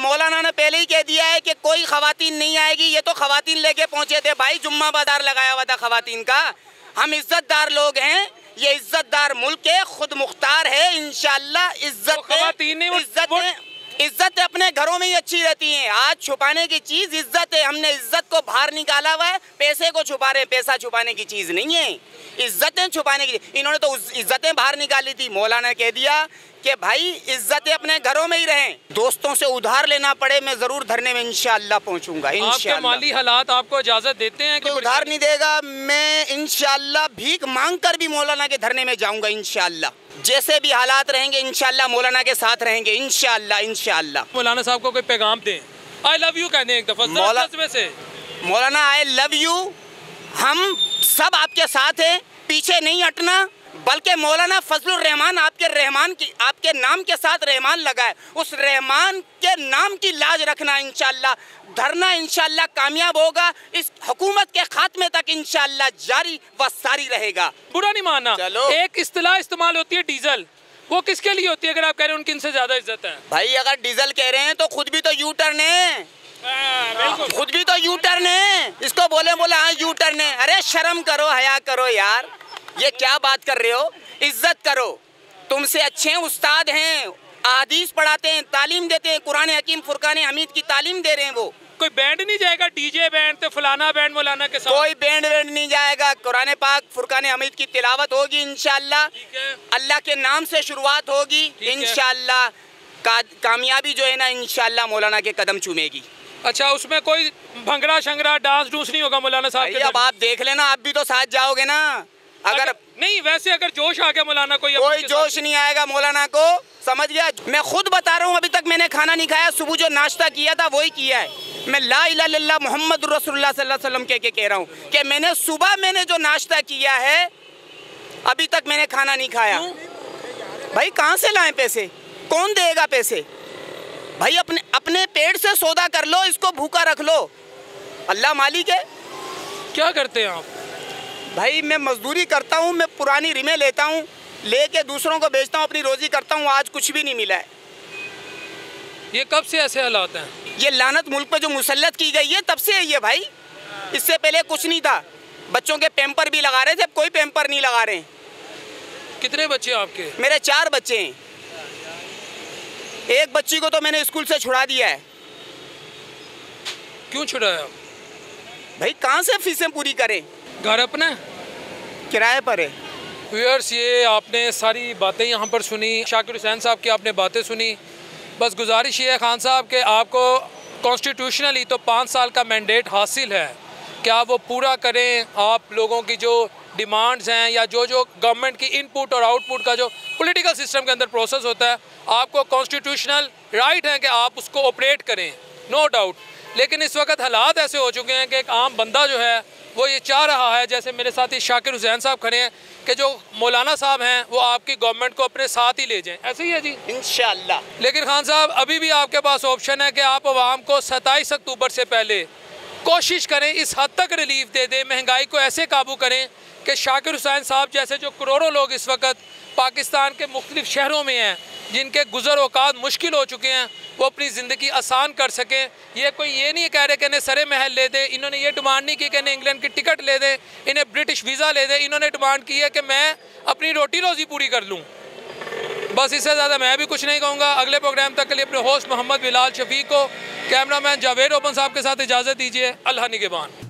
मौलाना ने पहले ही कह दिया है कि कोई खवातीन नहीं आएगी। ये तो खवातीन लेके पहुंचे थे भाई, जुम्मा बाजार लगाया हुआ था खवातीन का। हम इज्जतदार लोग हैं, ये इज्जतदार मुल्क है, खुद मुख्तार है। इंशाअल्लाह इज्जत अपने घरों में ही अच्छी रहती है। आज छुपाने की चीज इज्जत है, हमने इज्जत को बाहर निकाला हुआ है। पैसे को छुपा रहे हैं, पैसा छुपाने की चीज नहीं है, इज्जतें छुपाने की। इन्होंने तो इज्जतें बाहर निकाली थी। मौलाना ने कह दिया कि भाई इज्जतें अपने घरों में ही रहें, दोस्तों से उधार लेना पड़े मैं जरूर धरने में इंशाअल्लाह पहुंचूंगा। आपके माली हालात आपको इजाजत देते हैं कि उधार नहीं देगा? मैं इंशाअल्लाह भीख मांग कर भी मौलाना के धरने में जाऊंगा इंशाअल्लाह। जैसे भी हालात रहेंगे इंशाअल्लाह मौलाना के साथ रहेंगे इंशाअल्लाह। मौलाना साहब को कोई पैगाम दें, आई लव यू कहने एक दफा मौलाना आई लव यू, हम सब आपके साथ हैं, पीछे नहीं हटना। बल्कि मौलाना फजलुर रहमान आपके नाम के साथ रहमान लगा है, उस रहमान के नाम की लाज रखना। इंशाअल्लाह धरना इंशाअल्लाह कामयाब होगा, इस हुकूमत के खात्मे तक इंशाअल्लाह जारी व सारी रहेगा। बुरा नहीं मानना। चलो, एक इस्तिलाह इस्तेमाल होती है डीजल, वो किसके लिए होती है? अगर आप कह रहे हैं उनकी इनसे ज्यादा इज्जत है भाई, अगर डीजल कह रहे हैं तो खुद भी तो यू टर्न है, खुद भी तो यू टर्न है। इसको बोले हाँ यू टर्न है। अरे शर्म करो, हया करो यार, ये क्या बात कर रहे हो? इज्जत करो, तुमसे अच्छे उस्ताद हैं, अहादीस पढ़ाते हैं, तालीम देते हैं, कुरान हकीम फुरकान हमीद की तालीम दे रहे हैं। वो कोई बैंड नहीं जाएगा, डीजे बैंड तो फलाना बैंड मौलाना के साथ? कोई बैंड नहीं जाएगा। कुरान पाक फुरकान हमीद की तिलावत होगी इंशाअल्लाह, अल्लाह के नाम से शुरुआत होगी इंशाअल्लाह। कामयाबी जो है ना इंशाअल्लाह मौलाना के कदम चूमेगी। अच्छा, उसमें कोई भंगड़ा शंगड़ा डांस डूस नहीं होगा मौलाना साहब के? अब आप देख लेना, आप भी तो साथ जाओगे ना। अगर नहीं, वैसे अगर जोश आ गया मौलाना कोई जोश नहीं आएगा मौलाना को, समझ गया? मैं खुद बता रहा हूँ, अभी तक मैंने खाना नहीं खाया, सुबह जो नाश्ता किया था वही किया है। मैं ला इलाहा इल्लल्लाह मुहम्मद रसूलुल्लाह सल्लल्लाहु अलैहि वसल्लम कह रहा हूँ कि मैंने सुबह जो नाश्ता किया है अभी तक मैंने खाना नहीं खाया। भाई कहाँ से लाएं पैसे? कौन देगा पैसे? भाई अपने पेट से सौदा कर लो, इसको भूखा रख लो, अल्लाह मालिक है। क्या करते हैं आप? भाई मैं मजदूरी करता हूँ, मैं पुरानी रिमें लेता हूँ, लेके दूसरों को बेचता हूँ, अपनी रोजी करता हूँ। आज कुछ भी नहीं मिला है। ये कब से ऐसे हालात हैं? ये लानत मुल्क पे जो मुसल्लत की गई है तब से है ये भाई। इससे पहले कुछ नहीं था। बच्चों के पैम्पर भी लगा रहे थे, अब कोई पैम्पर नहीं लगा रहे। कितने बच्चे आपके? मेरे 4 बच्चे हैं। एक बच्ची को तो मैंने स्कूल से छुड़ा दिया है। क्यों छुड़ाया? भाई कहाँ से फीसें पूरी करें? घर अपना किराए पर है। व्यूअर्स, ये आपने सारी बातें यहाँ पर सुनी, शाकिर हुसैन साहब की आपने बातें सुनी। बस गुजारिश ये है खान साहब कि आपको कॉन्स्टिट्यूशनली तो 5 साल का मैंडेट हासिल है, क्या वो पूरा करें। आप लोगों की जो डिमांड्स हैं या जो गवर्नमेंट की इनपुट और आउटपुट का जो पॉलिटिकल सिस्टम के अंदर प्रोसेस होता है, आपको कॉन्स्टिट्यूशनल राइट है कि आप उसको ऑपरेट करें, नो डाउट। लेकिन इस वक्त हालात ऐसे हो चुके हैं कि एक आम बंदा जो है वो ये चाह रहा है, जैसे मेरे साथी शाकिर हुसैन साहब खड़े हैं, कि जो मौलाना साहब हैं वो आपकी गवर्नमेंट को अपने साथ ही ले जाएं। ऐसे ही है जी इंशाअल्लाह। लेकिन खान साहब अभी भी आपके पास ऑप्शन है कि आप आवाम को 27 अक्टूबर से पहले कोशिश करें, इस हद तक रिलीफ दे दें, महंगाई को ऐसे काबू करें कि शाकिर हुसैन साहब जैसे जो करोड़ों लोग इस वक्त पाकिस्तान के मुख्तलिफ शहरों में हैं, जिनके गुज़र औकात मुश्किल हो चुके हैं, वो अपनी ज़िंदगी आसान कर सकें। ये कोई ये नहीं कह रहे कि इन्हें सरे महल ले दें, इन्होंने ये डिमांड नहीं की कि इन्हें इंग्लैंड की टिकट ले दें, इन्हें ब्रिटिश वीज़ा ले दें। इन्होंने डिमांड की है कि मैं अपनी रोटी रोज़ी पूरी कर लूँ। बस इससे ज़्यादा मैं भी कुछ नहीं कहूँगा। अगले प्रोग्राम तक के लिए अपने होस्ट मोहम्मद बिलाल शफीक को, कैमरामैन जावेद ओपन साहब के साथ इजाज़त दीजिए। अल्लाह निगहबान।